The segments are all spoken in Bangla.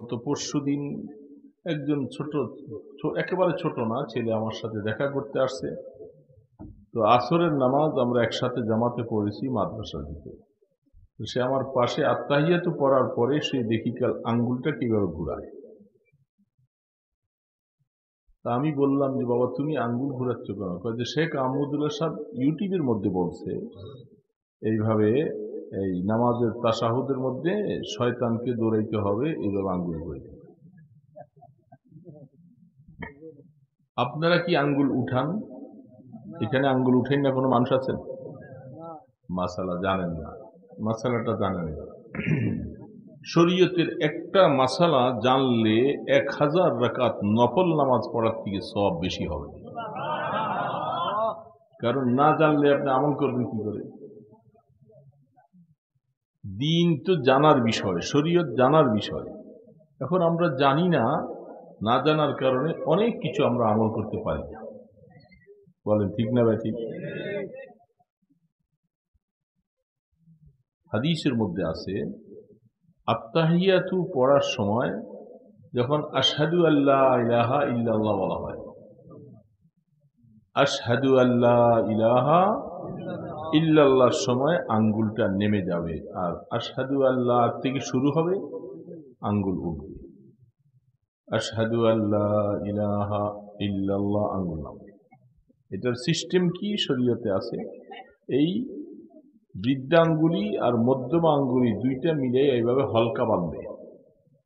তো পরশুদিন একজন একেবারে ছোট না ছেলে আমার সাথে দেখা করতে আসছে। তো আসরের নামাজ আমরা একসাথে জামাতে পড়েছি মাদ্রাসার ভিতরে। তো সে আমার পাশে আত্তাহিয়াতু পড়ার পরে সে দেখি কাল আঙ্গুলটা কিভাবে ঘুরায়। তা আমি বললাম যে বাবা তুমি আঙ্গুল ঘুরাচ্ছ কেন? কয় যে শেখ আহমদুল্লাহ সাহেব ইউটিউবের মধ্যে বলছে এইভাবে এই নামাজের তাশাহুদের মধ্যে শয়তানকে দৌড়াইতে হবে, এইভাবে আঙ্গুল ঘুরাইতে হবে। আপনারা কি আঙ্গুল উঠান? এখানে আঙ্গুল উঠেন না কোনো মানুষ আছেন? মাসালা জানেন না, মাসালাটা জানেন না। শরীয়তের একটা মাসালা জানলে 1000 রাকাত নফল নামাজ পড়ার থেকে সওয়াব বেশি হবে। কারণ না জানলে আপনি আমল করবেন কি করে? দিন তো জানার বিষয়, শরীয়ত জানার বিষয়। এখন আমরা জানি না, না জানার কারণে অনেক কিছু আমরা আমল করতে পারি না। বলেন ঠিক না ভাই? ঠিক। হাদিসের মধ্যে আছে আত্তাহিয়াতু পড়ার সময় যখন আশহাদু আল্লা ইলাহা ইল্লাল্লাহ বলা হয়, আশহাদু আল্লা ইলাহা ইল্লাল্লাহর সময় আঙ্গুলটা নেমে যাবে, আর আশহাদু আল্লাহ থেকে শুরু হবে, আঙ্গুল উঠবে। আশহাদু আল্লা ইলাহা ইল্লাল্লাহ আঙ্গুল নামবে। এটার সিস্টেম কি শরীয়তে আছে? এই বৃদ্ধাঙ্গুলি আর মধ্যমা আঙ্গুলি দুইটা মিলে এইভাবে হলকা বাঁধবে,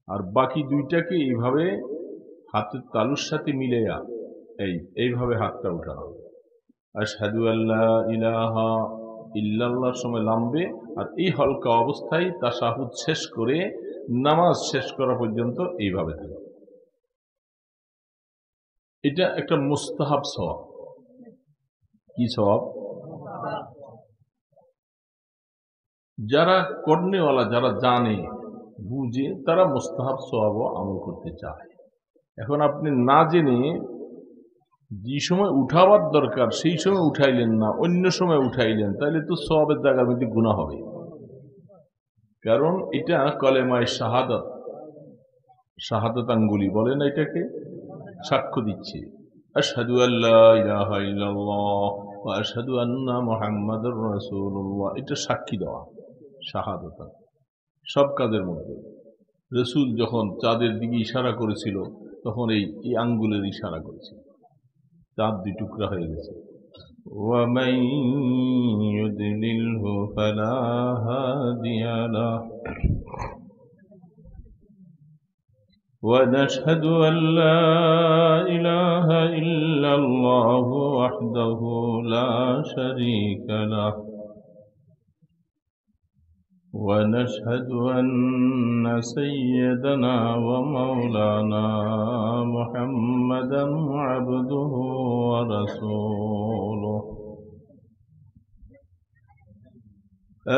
আর বাকি দুইটাকে এইভাবে হাতের তালুর সাথে মিলাইয়া এইভাবে হাতটা উঠানো হবে। আশহাদু আল্লা ইলাহা ইল্লাল্লাহর সময় নামবে, আর এই হালকা অবস্থায় তাশাহুদ শেষ করে নামাজ শেষ করা পর্যন্ত এইভাবে থাকবে। এটা একটা মুস্তাহাব সওয়াব। কি সওয়াব? যারা কর্নেওয়ালা, যারা জানে বুঝে, তারা মুস্তাহাব সওয়াবও আমল করতে চায়। এখন আপনি না জেনে যে সময় উঠাবার দরকার সেই সময় উঠাইলেন না, অন্য সময় উঠাইলেন, তাহলে তো সওয়াবের জায়গার মধ্যে গুনাহ হবে। কারণ এটা কলেমায়ে শাহাদাত, শাহাদাত আঙ্গুলি বলে না, এটাকে সাক্ষ্য দিচ্ছে আশহাদু আল্লা ইলাহা ইল্লাল্লাহ ওয়া আশহাদু আন্না মুহাম্মাদুর রাসূলুল্লাহ। এটা সাক্ষী দেওয়া, শাহাদাত। সব কাজের মধ্যে রাসূল যখন চাঁদের দিকে ইশারা করেছিল তখন এই আঙ্গুলের ইশারা করেছিল, চাঁদ দুই টুকরা হয়ে গেছে। وَمَن يُضْلِلْهُ فَلَا هَادِيَ لَهُ وَنَشْهَدُ أَن لَّا إِلَٰهَ إِلَّا اللَّهُ وَحْدَهُ لَا شَرِيكَ لَهُ وَنَشْهَدُ أَنَّ سَيِّدَنَا وَمَوْلَانَا مُحَمَّدًا عَبْدُهُ وَرَسُولُهُ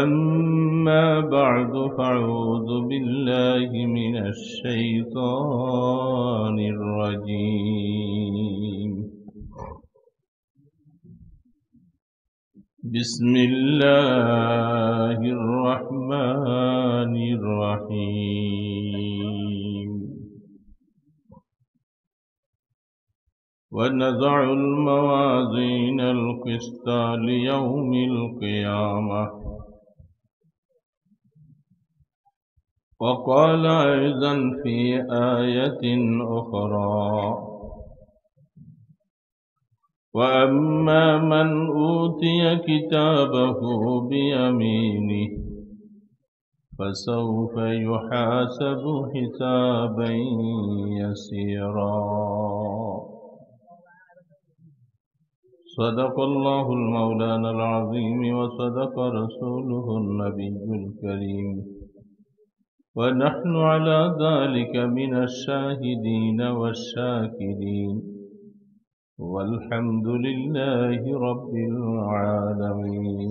أما بعد فأعوذ بالله من الشيطان الرجيم بسم الله الرحمن الرحيم ونضع الموازين القسط ليوم القيامة وقال أيضا في آية أخرى وأما من أوتي كتابه بيمينه فسوف يحاسب حسابا يسيرا صدق الله المولانا العظيم وصدق رسوله النبي الكريم ونحن على ذلك من الشاهدين والشاكرين والحمد لله رب العالمين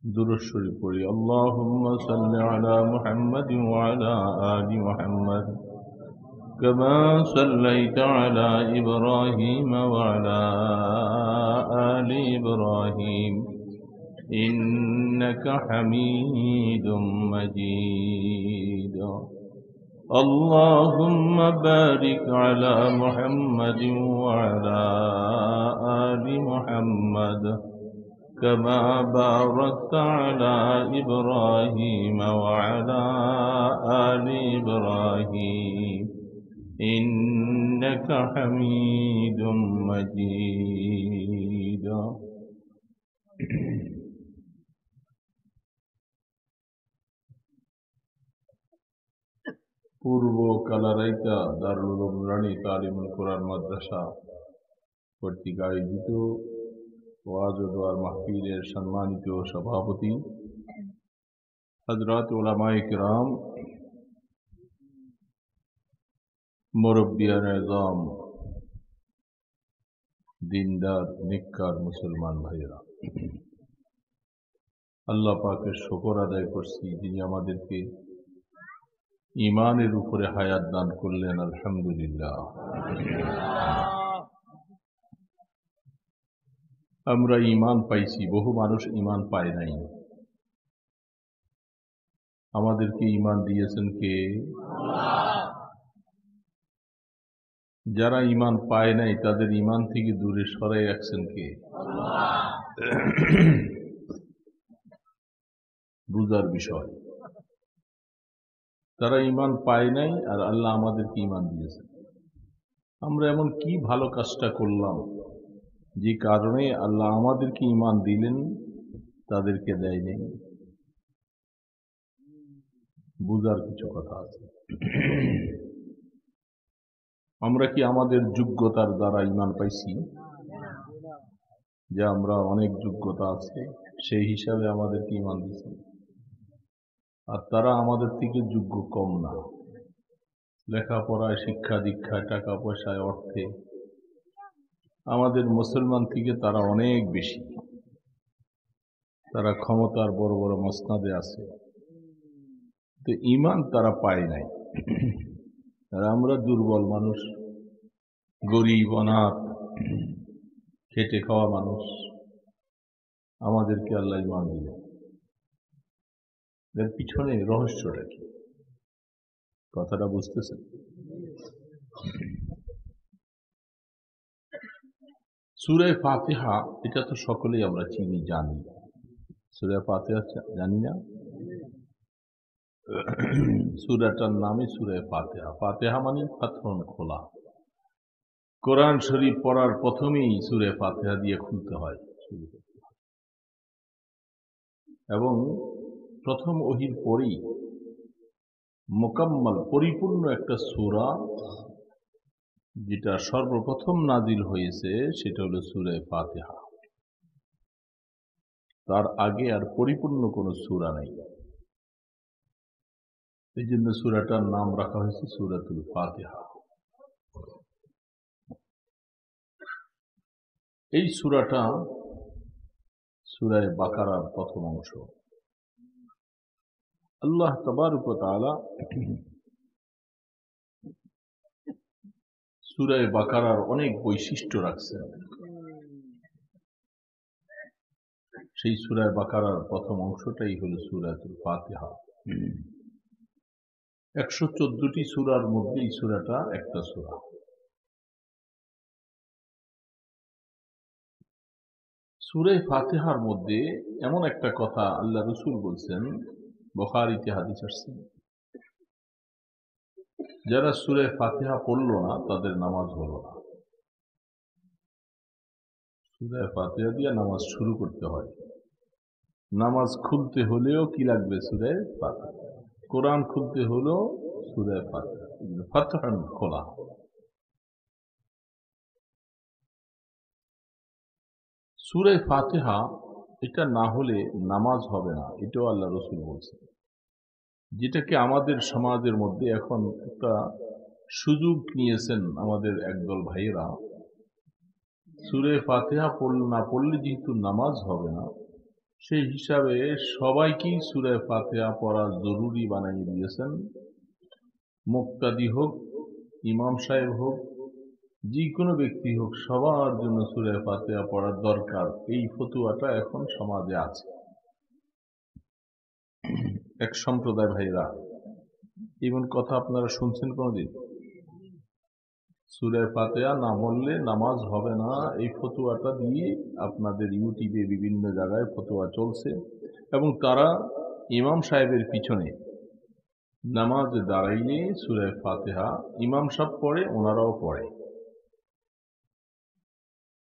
درود شريف পড়ি اللهم صل على محمد وعلى آل محمد كما صليت على إبراهيم وعلى آل إبراهيم إنك حميد مجيد. اللهم بارك على محمد وعلى آل محمد كما باركت على إبراهيم وعلى آل إبراهيم إنك حميد مجيد. পূর্ব কালারাইকা দারুল উলুম রানী তালিমুল কোরআন মাদ্রাসা কর্তৃক আয়োজিত ওয়াজ ও দোয়ার মাহফিলের সম্মানিত সভাপতি হযরত উলামায়ে কিরাম, মুরব্বিয়ান আযম, দিনদার নেককার মুসলমান ভাইয়েরা, আল্লাহ পাকের শুকর আদায় করছি যিনি আমাদেরকে ঈমানের উপরে হায়াত দান করলেন। আলহামদুলিল্লাহ। আমরা ঈমান পাইছি, বহু মানুষ ঈমান পায় নাই। আমাদেরকে ঈমান দিয়েছেন কে? যারা ঈমান পায় নাই তাদের ঈমান থেকে দূরে সরাই রাখছেন কে? বুঝার বিষয়। তারা ঈমান পায় নাই আর আল্লাহ আমাদেরকে ঈমান দিয়েছেন। আমরা এমন কি ভালো কাজটা করলাম যে কারণে আল্লাহ আমাদেরকে ঈমান দিলেন, তাদেরকে দেয় নাই? বুঝার কিছু কথা আছে। আমরা কি আমাদের যোগ্যতার দ্বারা ঈমান পাইছি? যে আমরা অনেক যোগ্যতা আছে সেই হিসাবে আমাদেরকে ঈমান দিয়েছে, আর তারা আমাদের থেকে যোগ্য কম না। লেখাপড়ায়, শিক্ষা দীক্ষায়, টাকা পয়সায়, অর্থে আমাদের মুসলমান থেকে তারা অনেক বেশি। তারা ক্ষমতার বড় বড় মসনাদে আছে, তো ঈমান তারা পায় নাই। আর আমরা দুর্বল মানুষ, গরিব, অনাথ, খেটে খাওয়া মানুষ, আমাদেরকে আল্লাহ ঈমান দিলেন। এর পিছনে রহস্যটা কি? কথাটা বুঝতেছেন? সূরা ফাতিহা, এটা তো সকলেই আমরা চিনি, জানি। সূরা ফাতিহা জানি না? সূরাটার নামই সূরা ফাতিহা। ফাতিহা মানে ফাতহুন, খোলা। কোরআন শরীফ পড়ার প্রথমেই সূরা ফাতিহা দিয়ে খুলতে হয়, এবং প্রথম ওহীর পরেই মুকাম্মাল, পরিপূর্ণ একটা সূরা যেটা সর্বপ্রথম নাজিল হয়েছে সেটা হলো সূরা ফাতিহা। তার আগে আর পরিপূর্ণ কোনো সূরা নাই। এই জন্য সূরাটার নাম রাখা হয়েছে সূরাতুল ফাতিহা। এই সূরাটা সূরা বাকারার প্রথম অংশ। আল্লাহ তাবারক ওয়া তাআলা সূরা বাকারার অনেক বৈশিষ্ট্য রাখছেন। সেই সূরা বাকারার প্রথম অংশটাই হলো সূরাতুল ফাতিহা। 114টি সূরার মধ্যে এই সূরাটা একটা সূরা। সূরা ফাতিহার মধ্যে এমন একটা কথা আল্লাহ রাসূল বলছেন, বুখারীতে হাদিস আসছে, যারা সূরা ফাতিহা পড়ল না তাদের নামাজ হলো না। সূরা ফাতিহা দিয়ে নামাজ শুরু করতে হয়। নামাজ খুলতে হলেও কি লাগবে? সূরা ফাতিহা। কোরআন খুলতে হলেও সূরা ফাতিহা। ফাতহুন, খোলা। সূরা ফাতিহা এটা না হলে নামাজ হবে না, এটাও আল্লাহ রাসূল বলছেন। যেটাকে আমাদের সমাজের মধ্যে এখন একটা সুযোগ নিয়েছেন আমাদের একদল ভাইয়েরা, সূরা ফাতিহা না পড়লে যেহেতু নামাজ হবে না, সেই হিসাবে সবাইকেই সূরা ফাতিহা পড়া জরুরি বানিয়ে দিয়েছেন। মুক্তাদি হোক, ইমাম সাহেব হোক, যে কোনো ব্যক্তি হোক, সবার জন্য সূরা ফাতিহা পড়ার দরকার, এই ফতোয়াটা এখন সমাজে আছে। এক সম্প্রদায় ভাইরা, এমন কথা আপনারা শুনছেন কোনদিন? সূরা ফাতিহা না বললে নামাজ হবে না, এই ফতোয়াটা দিয়ে আপনাদের ইউটিউবে বিভিন্ন জায়গায় ফতোয়া চলছে, এবং তারা ইমাম সাহেবের পিছনে নামাজে দাঁড়াইলে সূরা ফাতিহা ইমাম সাহেব পড়ে, ওনারাও পড়ে।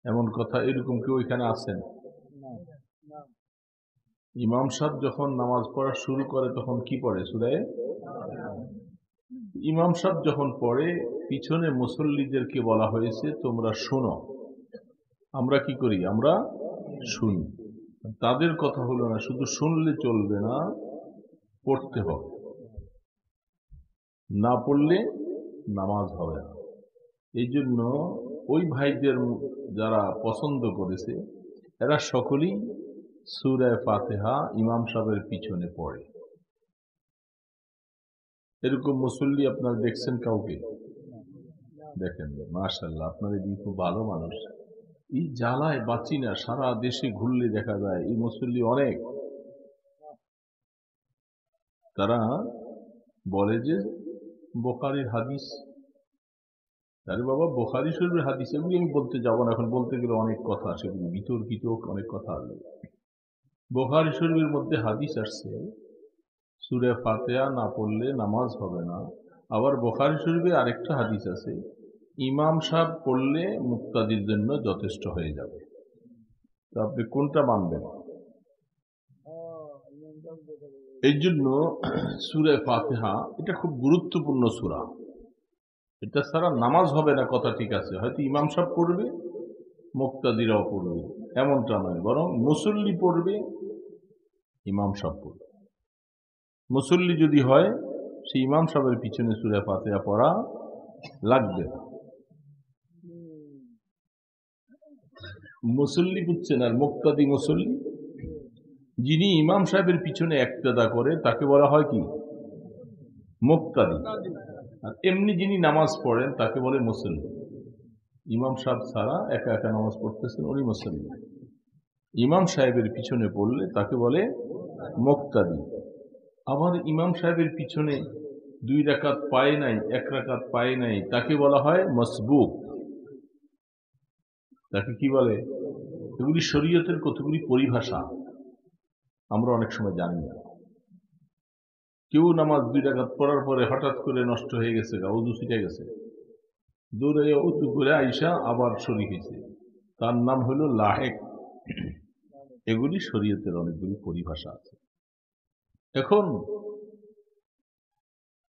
এমন কথা এরকম কেউ এখানে আছেন? ইমাম সাহেব যখন নামাজ পড়া শুরু করে তখন কি পড়ে? সূরা ইমাম সাহেব যখন পড়ে, পিছনে মুসল্লিদেরকে বলা হয়েছে তোমরা শোনো। আমরা কি করি? আমরা শুনি। তাদের কথা হলো না শুধু শুনলে চলবে না, পড়তে হবে, না পড়লে নামাজ হবে না। এই জন্য ওই ভাইদের যারা পছন্দ করেছে এরা সকলেই সূরা ফাতিহা ইমাম সাহেবের পিছনে পড়ে। এরকম মুসল্লি আপনারা দেখছেন কাউকে? দেখেন, মাশাআল্লাহ, আপনারা খুব ভালো মানুষ। এই জ্বালায় বাঁচি না, সারা দেশে ঘুরলে দেখা যায় এই মুসল্লি অনেক। তারা বলে যে বুখারীর হাদিস, আরে বাবা, বুখারী শরীফের হাদিস এগুলি আমি বলতে যাব না, এখন বলতে গেলে অনেক কথা, সেগুলি বিতর্কিত অনেক কথা আসবে। বুখারী শরীফের মধ্যে হাদিস আসছে সূরা ফাতিহা না পড়লে নামাজ হবে না। আবার বুখারী শরীফে আরেকটা হাদিস আছে ইমাম সাহেব পড়লে মুক্তাদির জন্য যথেষ্ট হয়ে যাবে। তো আপনি কোনটা মানবেন? এই জন্য সূরা ফাতিহা এটা খুব গুরুত্বপূর্ণ সূরা। এটা ছাড়া নামাজ হবে না, কথা ঠিক আছে, হয়তো ইমাম সাহেব পড়বে, মুক্তাদিরাও পড়বে, এমনটা নয়, বরং মুসল্লি পড়বে, ইমাম সাহেব পড়বে। মুসল্লি যদি হয় সেই ইমাম সাহেবের পিছনে সূরা ফাতিহা পড়া লাগবে না। মুসল্লি বুঝছেন? আর মুক্তাদি মুসল্লি, যিনি ইমাম সাহেবের পিছনে ইক্তেদা করে তাকে বলা হয় কি? মুক্তাদি। আর এমনি যিনি নামাজ পড়েন তাকে বলে মুসল্লি। ইমাম সাহেব ছাড়া একা একা নামাজ পড়তেছেন, উনি মুসল্লি। ইমাম সাহেবের পিছনে পড়লে তাকে বলে মুক্তাদি। আবার ইমাম সাহেবের পিছনে 2 রাকাত পায় নাই, 1 রাকাত পায় নাই, তাকে বলা হয় মাসবুক। তাকে কি বলে? এগুলি শরীয়তের কতগুলি পরিভাষা আমরা অনেক সময় জানি না। কেউ নামাজ 2 রাকাত পড়ার পরে হঠাৎ করে নষ্ট হয়ে গেছে, ওযু ছিটে গেছে, দৌড়ে উঁচু করে আইসা আবার শরীক হয়েছে, তার নাম হলো লাহেক। এগুলি শরীয়তের অনেকগুলি পরিভাষা আছে। এখন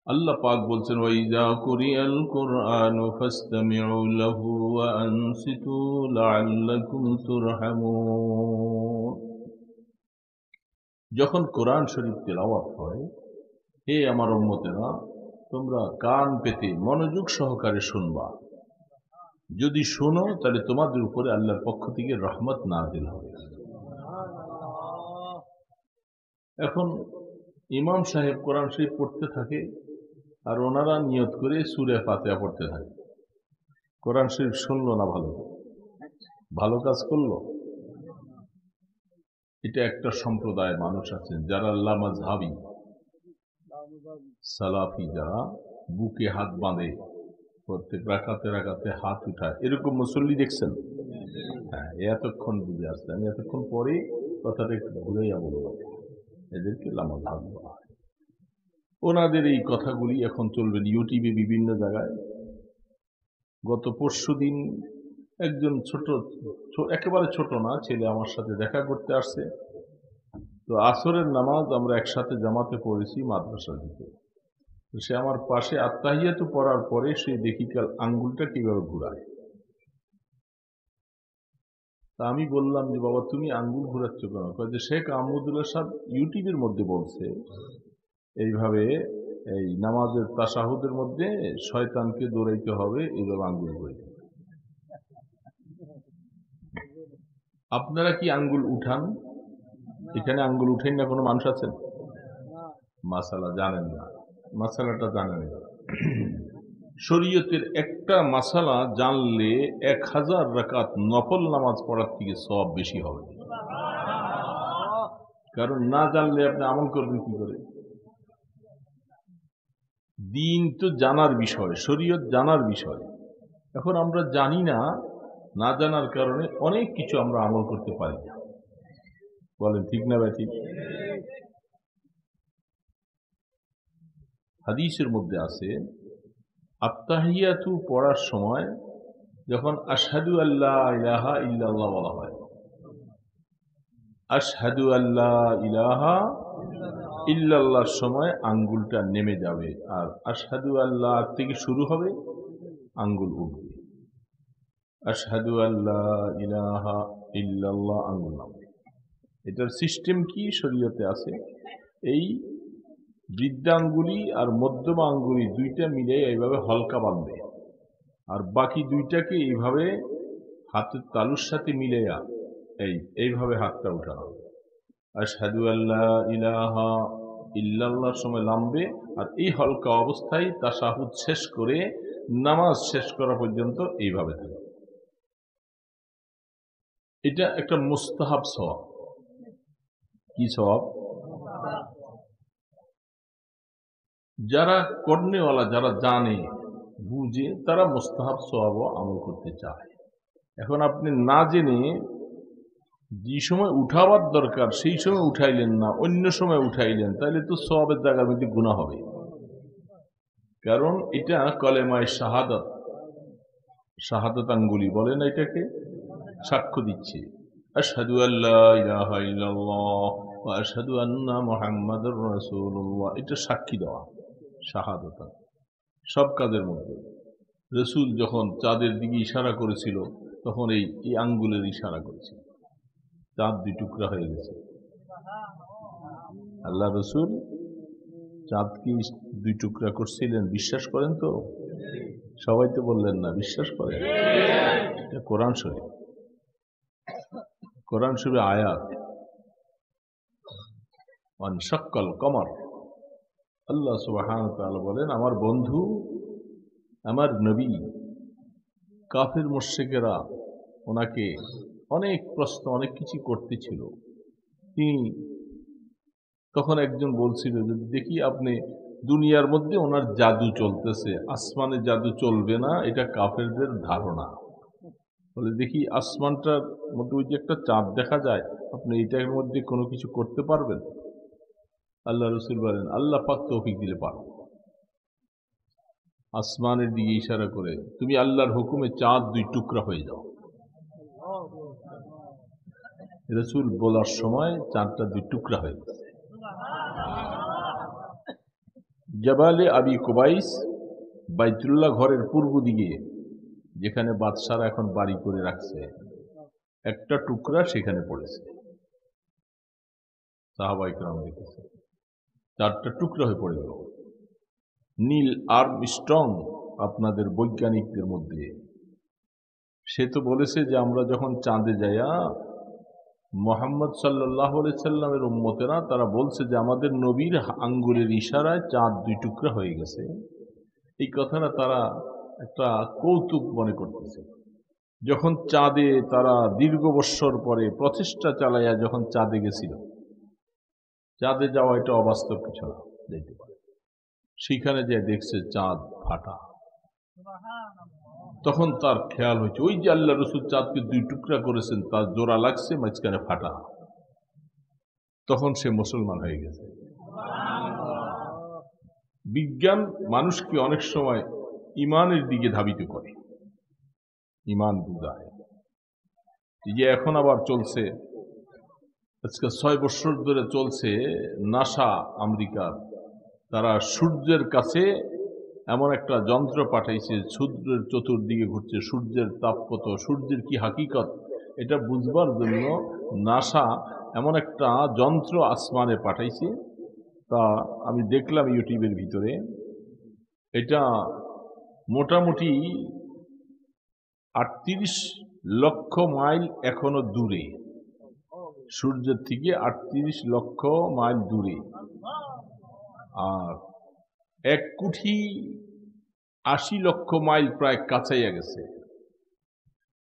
আল্লাহ পাক বলছেন ওয়াইজা কুরিয়াল কুরআনু ফাসতামিউ লাহু ওয়া আনসিতু লাআল্লাকুম তুরহামুন। যখন কোরআন শরীফ তেলাওয়াত হয়, হে আমার উম্মতেরা, তোমরা কান পেতে মনোযোগ সহকারে শুনবা। যদি শোনো তাহলে তোমাদের উপরে আল্লাহর পক্ষ থেকে রহমত নাযিল হবে। এখন ইমাম সাহেব কোরআন শরীফ পড়তে থাকে আর ওনারা নিয়ত করে সূরা ফাতিহা পড়তে থাকে। কোরআন শরীফ শুনলো না, ভালো কাজ করলো? এটা একটা সম্প্রদায় মানুষ আছেন যারা লামাযহাবী সালাফি, যারা বুকে হাত বাঁধে, প্রত্যেক রাকাতে রাকাতে হাত উঠায়, এরকম মুসল্লি দেখছেন? হ্যাঁ, এতক্ষণ বুঝে আসছে। আমি এতক্ষণ পরে কথাটা একটু ঘুরাইয়া বলবো। এদেরকে লামাযহাবী বলা হয়। ওনাদের এই কথাগুলি এখন চলবে ইউটিউবে বিভিন্ন জায়গায়। গত পরশুদিন একজন একেবারে ছোট না ছেলে আমার সাথে দেখা করতে আসছে। তো আসরের নামাজ আমরা একসাথে জামাতে পড়েছি মাদ্রাসার ভিতরে। তো সে আমার পাশে আত্তাহিয়াতু পড়ার পরে সে দেখি কাল আঙ্গুলটা কিভাবে ঘুরায়। তা আমি বললাম যে বাবা তুমি আঙ্গুল ঘুরাচ্ছ কেন? কয় যে শেখ আহমদুল্লাহ সাহেব ইউটিউবের মধ্যে বলছে এইভাবে এই নামাজের তাশাহুদের মধ্যে শয়তানকে দৌড়াইতে হবে, এইভাবে আঙ্গুল ঘুরাইতে। আপনারা কি আঙ্গুল উঠান? এখানে আঙ্গুল উঠেন না কোনো মানুষ আছেন? মাসালা জানেন না, মাসালাটা জানেন না। শরীয়তের একটা মাসালা জানলে 1000 রাকাত নফল নামাজ পড়ার থেকে সওয়াব বেশি হবে। কারণ না জানলে আপনি আমল করবেন কি করে? দিন তো জানার বিষয়, শরীয়ত জানার বিষয়। এখন আমরা জানি না, না জানার কারণে অনেক কিছু আমরা আমল করতে পারি না। বলেন ঠিক না ভাই? ঠিক। হাদিসের মধ্যে আছে, আত্তাহিয়াতু পড়ার সময় যখন আশহাদু আল্লা ইলাহা ইল্লাল্লাহ বলা হয়, আশহাদু আল্লা ইলাহা ইল্লাল্লাহর সময় আঙ্গুলটা নেমে যাবে, আর আশহাদু আল্লাহ থেকে শুরু হবে, আঙ্গুল উঠবে। আশহাদু আল্লা ইলাহা ইল্লাল্লাহ, আঙ্গুল নামবে। এটার সিস্টেম কি শরীয়তে আছে, এই বৃদ্ধাঙ্গুলি আর মধ্যমা আঙ্গুলি দুইটা মিলে এইভাবে হলকা বাঁধবে, আর বাকি দুইটাকে এইভাবে হাতের তালুর সাথে মিলাইয়া এইভাবে হাতটা উঠানো হবে। আশহাদু আল্লা ইলাহা ইল্লাল্লাহর সময় নামবে, আর এই হালকা অবস্থায় তাশাহুদ শেষ করে নামাজ শেষ করা পর্যন্ত এইভাবে থাকবে। এটা একটা মুস্তাহাব সওয়াব। কি সওয়াব? যারা কর্নেওয়ালা, যারা জানে বুঝে, তারা মুস্তাহাব সওয়াব আমল করতে চায়। এখন আপনি না জেনে যে সময় উঠাবার দরকার সেই সময় উঠাইলেন না, অন্য সময় উঠাইলেন, তাহলে তো সওয়াবের জায়গার মধ্যে গুনাহ হবে। কারণ এটা কলেমায়ে শাহাদাত, শাহাদাত আঙ্গুলি বলে না, এটাকে সাক্ষ্য দিচ্ছে, আশহাদু আল্লা ইলাহা ইল্লাল্লাহ ওয়া আশহাদু আন্না মুহাম্মাদুর রাসূলুল্লাহ, এটা সাক্ষী দেওয়া শাহাদাত। সব কাজের মধ্যে রাসূল যখন চাঁদের দিকে ইশারা করেছিল, তখন এই আঙ্গুলের ইশারা করেছিল, চাঁদ দুই টুকরা হয়ে গেছে। আল্লাহ রাসূল চাঁদকে দুই টুকরা করছিলেন, বিশ্বাস করেন তো? সবাই তো বললেন না, বিশ্বাস করেন? এটা কোরআন শরীফ, কোরআন শরীফে আয়াত, ওয়ানশাক্কাল কমর। আল্লাহ সুবহানাহু ওয়া তাআলা বলেন, আমার বন্ধু, আমার নবী, কাফির মুশরিকেরা ওনাকে অনেক প্রশ্ন, অনেক কিছু করতেছিল। তিনি তখন একজন বলছিল, যদি দেখি আপনি দুনিয়ার মধ্যে ওনার জাদু চলতেছে, আসমানে জাদু চলবে না, এটা কাফেরদের ধারণা। বলে দেখি আসমানটার মধ্যে ওই যে একটা চাঁদ দেখা যায়, আপনি এটার মধ্যে কোনো কিছু করতে পারবেন? আল্লাহ রাসূল বলেন, আল্লাহ পাক তৌফিক দিলে পারো। আসমানের দিকে ইশারা করে, তুমি আল্লাহর হুকুমে চাঁদ দুই টুকরা হয়ে যাও। রাসূল বলার সময় চাঁদটা দুই টুকরা হয়ে গেছে। জাবালে আবি কুবাইস, বাইতুল্লাহ ঘরের পূর্ব দিকে, যেখানে বাদশারা এখন বাড়ি করে রাখছে, একটা টুকরা সেখানে পড়েছে। সাহাবায়ে কেরাম দেখেছে, চারটা টুকরা হয়ে পড়ে গেল। নীল আর্মস্ট্রং, আপনাদের বৈজ্ঞানিকদের মধ্যে, সে তো বলেছে যে আমরা যখন চাঁদে যাইয়া, মুহাম্মদ সাল্লাল্লাহু আলাইহি সাল্লামের উম্মতেরা তারা বলছে যে আমাদের নবীর আঙ্গুলের ইশারায় চাঁদ দুই টুকরা হয়ে গেছে। এই কথাটা তারা একটা কৌতুক মনে করতেছে। যখন চাঁদে তারা দীর্ঘ বৎসর পরে প্রচেষ্টা চালাইয়া যখন চাঁদে গেছিল, চাঁদে যাওয়া এটা অবাস্তব কিছু না, দেখতে পারে, সেখানে যে দেখছে চাঁদ ফাটা, তখন তার খেয়াল হয়েছে ওই যে আল্লাহ রাসূল চাঁদকে দুই টুকরা করেছেন, তার জোড়া লাগছে, মাঝখানে ফাটা। তখন সে মুসলমান হয়ে গেছে। বিজ্ঞান মানুষকে অনেক সময় ইমানের দিকে ধাবিত করে, ইমান বুঝায়। যে এখন আবার চলছে, আজকে 6 বছর ধরে চলছে, নাসা আমেরিকার, তারা সূর্যের কাছে এমন একটা যন্ত্র পাঠাইছে, সূর্যের চতুর্দিকে ঘুরছে, সূর্যের তাপ কত, সূর্যের কি হাকিকত, এটা বুঝবার জন্য নাসা এমন একটা যন্ত্র আসমানে পাঠাইছে। তা আমি দেখলাম ইউটিউবের ভিতরে, এটা মোটামুটি 38 লক্ষ মাইল এখনো দূরে, সূর্যের থেকে 38 লক্ষ মাইল দূরে, আর 1,80 লক্ষ মাইল প্রায় কাছাইয়া গেছে।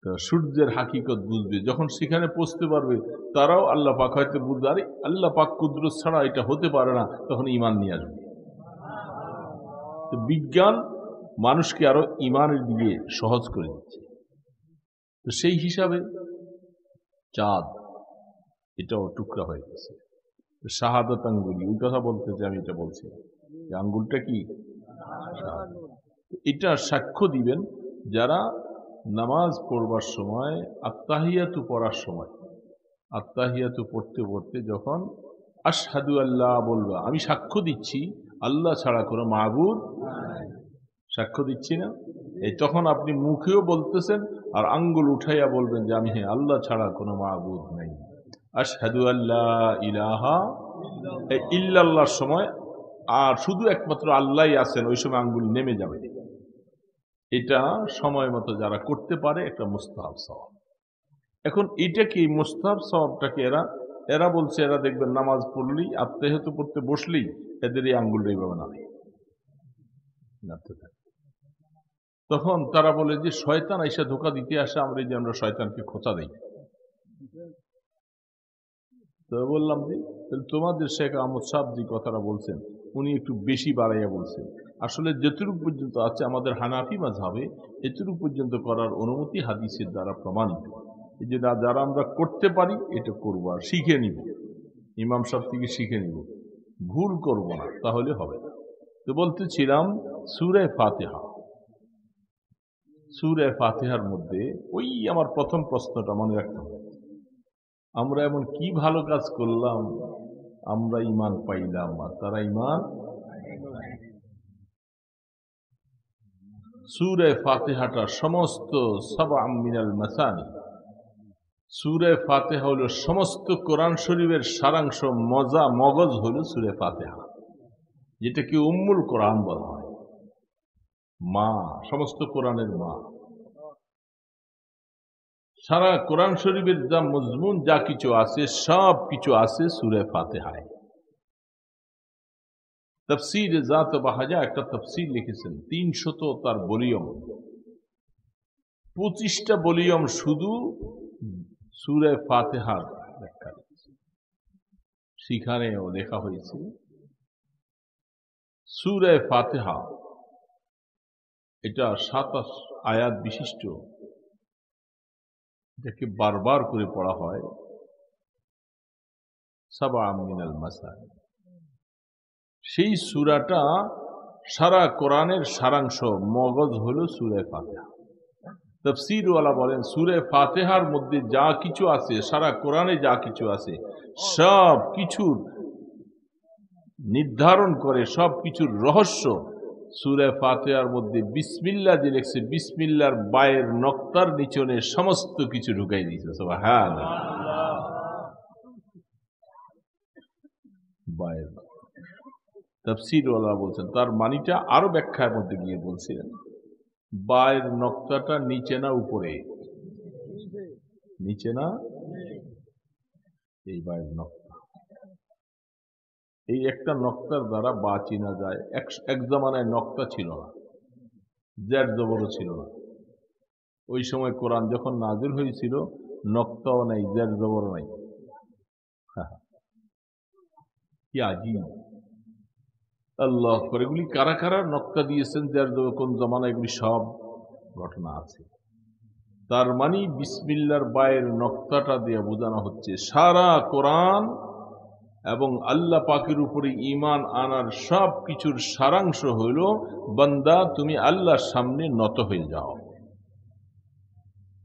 তো সূর্যের হাকিকত বুঝবে, যখন সেখানে পৌঁছতে পারবে, তারাও আল্লাহ পাক হয়তো বুঝবে, আরে আল্লাহ পাক কুদরত ছাড়া এটা হতে পারে না, তখন ঈমান নিয়ে আসবে। তো বিজ্ঞান মানুষকে আরো ইমানের দিকে সহজ করে দিচ্ছে। তো সেই হিসাবে চাঁদ এটাও টুকরা হয়ে গেছে। শাহাদাত আঙ্গুলি, ওই কথা বলতে যে আমি এটা বলছি, যে আঙ্গুলটা কি এটা সাক্ষ্য দিবেন যারা নামাজ পড়বার সময় আত্তাহিয়াতু পড়ার সময় আত্তাহিয়াতু পড়তে পড়তে যখন আশহাদু আল্লাহ বলবা, আমি সাক্ষ্য দিচ্ছি আল্লাহ ছাড়া কোনো মাবুদ, সাক্ষ্য দিচ্ছি না, এই তখন আপনি মুখেও বলতেছেন আর আঙ্গুল উঠাইয়া বলবেন যে আমি হ্যাঁ আল্লাহ ছাড়া কোনো মাবুদ নাই, আশহাদু আল্লাহ ইলাহা ইল্লাল্লাহর সময় আর শুধু একমাত্র আল্লাহই আছেন, ওই সময় আঙ্গুল নেমে যাবে। এটা সময় মতো যারা করতে পারে একটা মুস্তাহাব সওয়াব। এখন এটা কি মুস্তাহাব সওয়াবটাকে এরা বলছে, এরা দেখবেন নামাজ পড়লেই আত্মাহিয়াত পড়তে বসলেই এদের এই আঙ্গুলটা এইভাবে নাড়তে থাকে। তখন তারা বলে যে শয়তান আইসা ধোকা দিতে আসে, আমরা যে আমরা শয়তানকে খোঁচা দিই। তো বললাম যে তোমাদের শেখ আহমদ সাহেব যে কথাটা বলছেন উনি একটু বেশি বাড়াইয়া বলছেন। আসলে যতটুকু পর্যন্ত আছে আমাদের হানাফি মাযহাবে এতটুকু পর্যন্ত করার অনুমতি হাদিসের দ্বারা প্রমাণিত। এই যে যারা আমরা করতে পারি এটা করবো আর শিখে নিব, ইমাম সাহেব থেকে শিখে নিব, ভুল করব না, তাহলে হবে না। তো বলতেছিলাম সূরা ফাতিহা, সূরা ফাতিহার মধ্যে ওই আমার প্রথম প্রশ্নটা মনে রাখতে হবে, আমরা এমন কি ভালো কাজ করলাম আমরা ঈমান পাইলাম আর তারা ঈমান। সূরা ফাতিহাটা সমস্ত সাবআ মিনাল মাসানি, সূরা ফাতিহা হলো সমস্ত কোরআন শরীফের সারাংশ, মগজ হলো সূরা ফাতিহা, যেটাকে উম্মুল কোরআন বলা হয়, মা, সমস্ত কোরআনের মা। সারা কোরআন শরীফের যা মজমুন যা কিছু আছে সব কিছু আছে সূরা ফাতিহায়। তাফসীর জাত বাহাজা একটা তাফসীর লিখেছেন 300 তার ভলিউম, 25টা ভলিউম শুধু সূরা ফাতিহার ব্যাখ্যা। সেখানেও লেখা হয়েছে সূরা ফাতিহা এটা 27 আয়াত বিশিষ্ট, যাকে বারবার করে পড়া হয় সাবআ মিনাল মাসানি। সেই সূরাটা সারা কোরআনের সারাংশ, মগজ হলো সূরা ফাতিহা। তাফসীরওয়ালা বলেন সূরা ফাতিহার মধ্যে যা কিছু আছে, সারা কোরআনে যা কিছু আছে সব কিছুর নির্ধারণ করে, সব কিছুর রহস্য সূরা ফাতিহার মধ্যে বিসমিল্লাহ যে লেখছে, বিসমিল্লাহর বায়ের নক্তার নিচনে সমস্ত কিছু ঢুকাই দিয়েছে। সুবহানাল্লাহ, বায়ের তাফসীরওয়ালা বলছেন, তার মানিটা আরো ব্যাখ্যার মধ্যে গিয়ে বলছিলেন বায়ের নক্তাটা নিচে না উপরে, নিচে না, এই বায়ের নক্তা, এই একটা নক্তার দ্বারা বা চিনা যায়। এক জামানায় নক্তা ছিল না, জের জবরও ছিল না। ওই সময় কোরআন যখন নাজিল হয়েছিল নক্তাও নাই, জের জবরও নাই। কি আজীব, আল্লাহ করে এগুলি কারা কারা নক্তা দিয়েছেন, জের জবর কোন জামানায়, এগুলি সব ঘটনা আছে। তার মানে বিসমিল্লাহর বায়ের নক্তাটা দিয়ে বোঝানো হচ্ছে সারা কোরআন এবং আল্লাহ পাকের উপরে ঈমান আনার সব কিছুর সারাংশ হইল বান্দা তুমি আল্লাহর সামনে নত হয়ে যাও,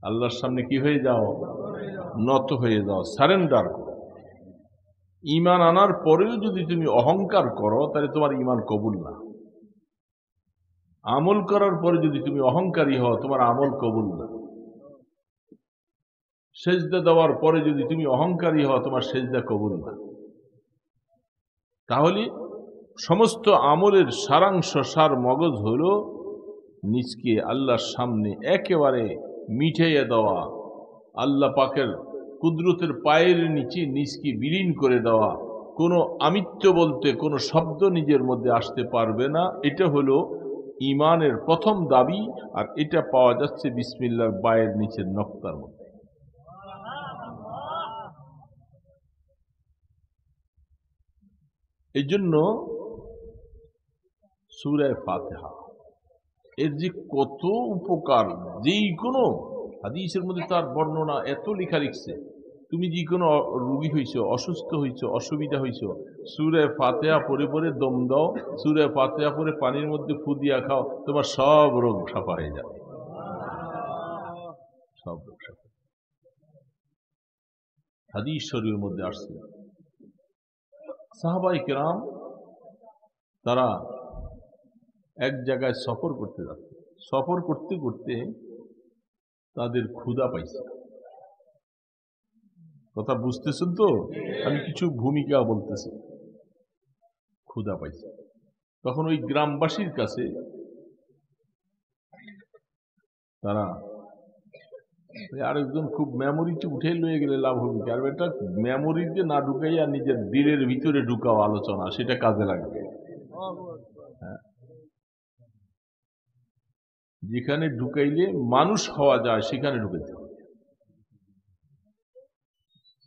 আল্লাহর সামনে কি হয়ে যাও, নত হয়ে যাও, সারেন্ডার করো। ঈমান আনার পরেও যদি তুমি অহংকার করো তাহলে তোমার ঈমান কবুল না। আমল করার পরে যদি তুমি অহংকারী হও তোমার আমল কবুল না। সেজদা দেওয়ার পরে যদি তুমি অহংকারী হও তোমার সেজদা কবুল না। তাহলে সমস্ত আমলের সারাংশ, সার মগজ হল নিজকে আল্লাহর সামনে একেবারে মিটাইয়া দেওয়া, আল্লাহ পাকের কুদরতের পায়ের নিচে নিজকে বিলীন করে দেওয়া, কোনো আমিত্ব বলতে কোনো শব্দ নিজের মধ্যে আসতে পারবে না। এটা হলো ঈমানের প্রথম দাবি, আর এটা পাওয়া যাচ্ছে বিসমিল্লাহর বায়ের নিচের নক্তার মধ্যে। এই জন্য সূরা ফাতিহা এর যে কত উপকার, যেই কোনো হাদিসের মধ্যে তার বর্ণনা এত লেখা লিখছে। তুমি যে কোনো রোগী হইছো, অসুস্থ হইছো, অসুবিধা হইছো, সূরা ফাতিহা পড়ে পড়ে দম দাও, সূরা ফাতিহা পড়ে পানির মধ্যে ফু দিয়া খাও, তোমার সব রোগ সাফা হয়ে যাবে। সব রোগ সাফা। হাদিস শরীফের মধ্যে আসছে সাহাবায়ে কেরাম তারা এক জায়গায় সফর করতে যাচ্ছে। সফর করতে করতে তাদের ক্ষুধা পাইছে। কথা বুঝতেছেন তো? আমি কিছু ভূমিকা বলতেছি। ক্ষুধা পাইছে, তখন ওই গ্রামবাসীর কাছে তারা আরেকজন খুব মেমোরিতে উঠে লয়ে গেলে লাভ হবে, আর এটা মেমোরিতে না ঢুকাইয়া নিজের দিলের ভিতরে ঢুকাও আলোচনা, সেটা কাজে লাগবে। হ্যাঁ, যেখানে ঢুকাইলে মানুষ হওয়া যায় সেখানে ঢুকাইতে হবে।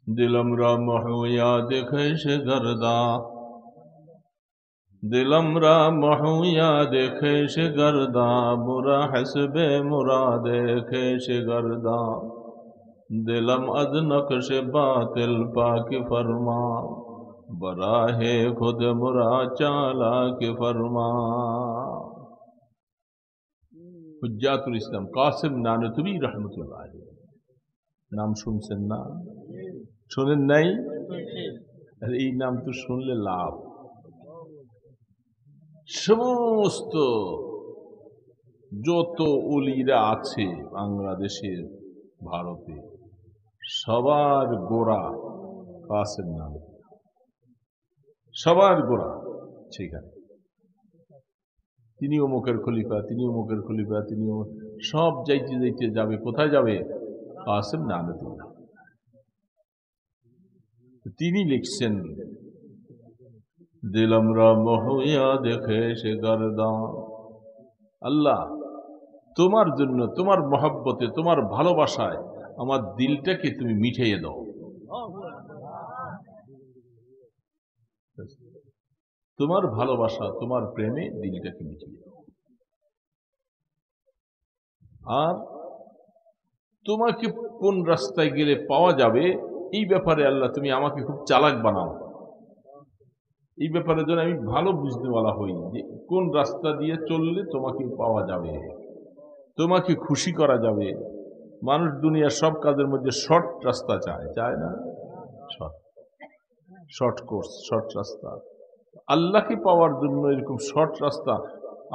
দিলম রাম হইয়া দেখে সে গর্দা, দিলম রাম হইয়া দেখে সে গর্দা, বুরা হসবে মুরা দেখে সে গর্দা, দিলম আজ নকশ বাতিল পাক ফরমা, বরাহে খুদ মুরা চালাক ফরমা। হুজ্জাতুল ইসলাম কাসিম নানতুবি রহমতুল্লাহ আলাইহি, নাম শুনছেন না? শোনেন নাই? এই নাম তো শুনলে লাভ। সমস্ত যত ওলিরা আছে বাংলাদেশের, ভারতে, সবার গোড়া কাসিম নানতুবি, সবার গোড়া সেখানে। তিনি অমুকের খলিফা, তিনি অমুকের খলিফা, তিনি সব যাইতে যাইতে যাবে কোথায় যাবে? কাসিম নানতুবি। তিনি লিখছেন দিলম রাম হইয়া দেখে সে গর্দা, আল্লাহ তোমার জন্য, তোমার মহব্বতে, তোমার ভালোবাসায় আমার দিলটাকে তুমি মিঠাইয়ে দাও। তোমার ভালোবাসা, তোমার প্রেমে দিলটাকে মিঠিয়ে দাও। আর তোমাকে কোন রাস্তায় গেলে পাওয়া যাবে এই ব্যাপারে আল্লাহ তুমি আমাকে খুব চালাক বানাও। এই ব্যাপারে যেন আমি ভালো বুঝতে বলা হই যে কোন রাস্তা দিয়ে চললে তোমাকে পাওয়া যাবে, তোমাকে খুশি করা যাবে। মানুষ দুনিয়ার সব কাজের মধ্যে শর্ট রাস্তা চায়, চায় না? শর্ট কোর্স, শর্ট রাস্তা। আল্লাহকে পাওয়ার জন্য এরকম শর্ট রাস্তা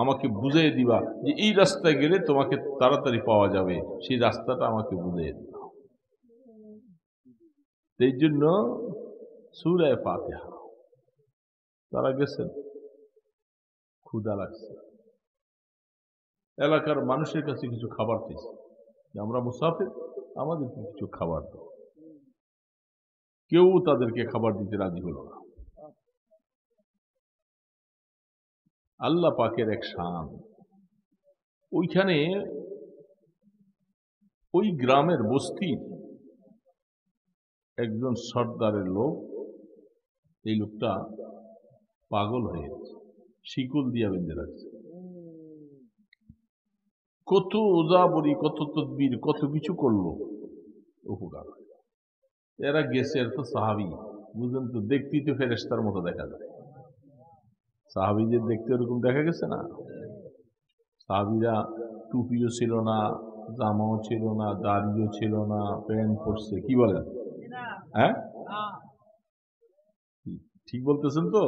আমাকে বুঝিয়ে দিবা যে এই রাস্তায় গেলে তোমাকে তাড়াতাড়ি পাওয়া যাবে, সেই রাস্তাটা আমাকে বুঝিয়ে দিবা। সেই জন্য সূরা ফাতিহা। তারা গেছেন, ক্ষুধা লাগছে, এলাকার মানুষের কাছে কিছু খাবার চাইছে, আমরা মুসাফির, আমাদেরকে কিছু খাবার দাও। কেউ তাদেরকে খাবার দিতে রাজি হলো না। আল্লাহ পাকের এক শান, ওইখানে ওই গ্রামের বস্তির একজন সর্দারের লোক, এই লোকটা পাগল হয়ে গেছে, শিকল দিয়া বেঁধে রাখছে। কত ওজাবরি, কত তদবির, কত কিছু করলো, উপকার। এরা গেছে, এর তো সাহাবি, বুঝলেন তো, দেখতেই তো ফেরেশতার মতো দেখা যায়। সাহাবিদের দেখতে ওরকম দেখা গেছে না? সাহাবিরা টুপিও ছিল না, জামাও ছিল না, দাড়িও ছিল না, প্যান্ট পরছে, কি বলেন? হ্যাঁ, ঠিক বলতেছেন তো?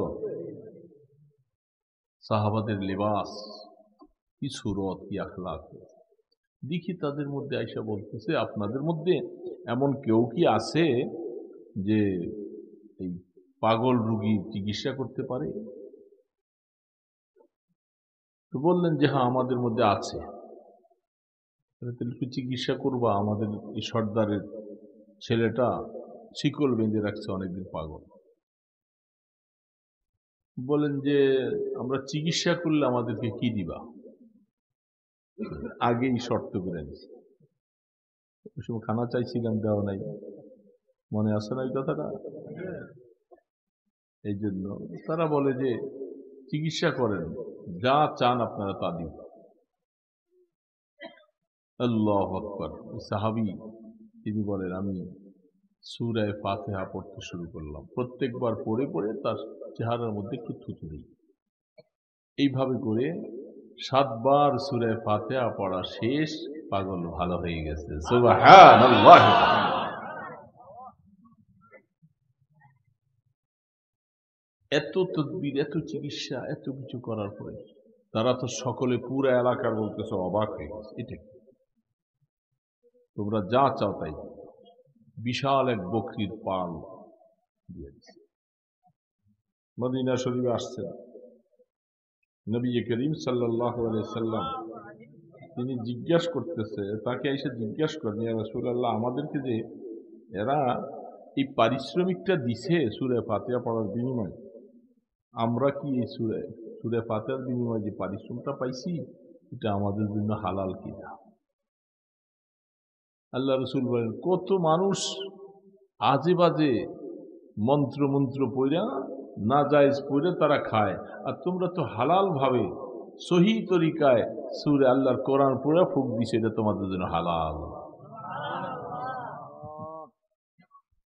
সাহাবাদের লেবাস, কি সুরত, কি আখলাক। দেখি তাদের মধ্যে আইসা বলতেছে, আপনাদের মধ্যে এমন কেউ কি আছে যে এই পাগল রোগী চিকিৎসা করতে পারে? তো বললেন যে হ্যাঁ, আমাদের মধ্যে আছে। তাহলে চিকিৎসা করবা? আমাদের এই সর্দারের ছেলেটা শিকল বেঁধে রাখছে, অনেকদিন পাগল। বলেন যে আমরা চিকিৎসা করলে আমাদেরকে কি দিবা? আগেই শর্ত করে নিছি। ওই সময় খানা চাইছিলাম, দেওয়া নাই, মনে আসে না এই কথাটা? এই জন্য তারা বলে যে চিকিৎসা করেন, যা চান আপনারা তা দিব। আল্লাহু আকবার। সাহাবী তিনি বলেন, আমি সূরা ফাতিহা পড়তে শুরু করলাম, প্রত্যেকবার পড়ে পড়ে তার চেহারার মধ্যে একটু থুতু দিই। এইভাবে করে 7 বার সূরা ফাতিহা পড়া শেষ, পাগল ভালো হয়ে গেছে। সুবহানাল্লাহ। এত তদবির, এত চিকিৎসা, এত কিছু করার পরে তারা তো সকলে পুরো এলাকার বলতেছে অবাক হয়ে গেছে, এটা কি? তোমরা যা চাও তাই। বিশাল এক বকরির পাল দিয়ে দিচ্ছে। মদিনা শরীফে আসছেন নবী করিম সাল্লাল্লাহু আলাইহি সাল্লাম, তিনি জিজ্ঞাসা করতেছে, তাকে এসে জিজ্ঞাসা করেন, ইয়া রাসূলুল্লাহ, আমাদেরকে যে এরা এই পারিশ্রমিকটা দিছে সূরা ফাতিহা পড়ার বিনিময়ে, আমরা কি এই সূরা ফাতিহার বিনিময়ে যে পারিশ্রমটা পাইছি এটা আমাদের জন্য হালাল কিনা? আল্লাহ রাসূল বলেন, কত মানুষ আজে বাজে মন্ত্র মন্ত্র পড়া, না জায়েজ পড়ে তারা খায়, আর তোমরা তো হালাল ভাবে সহি তরিকায় সূরা আল্লাহর কোরআন পড়ে ফুক দিছে, এটা তোমাদের জন্য হালাল।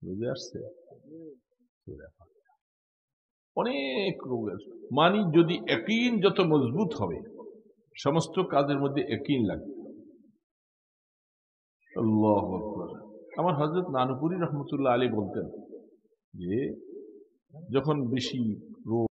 বুঝে আসছে? অনেক রোগের মানি, যদি ইয়াকিন যত মজবুত হবে, সমস্ত কাজের মধ্যে ইয়াকিন লাগবে। আল্লাহু আকবার। আমার হযরত নানুপুরি রহমতুল্লাহ আলী বলতেন যে যখন বেশি রোগ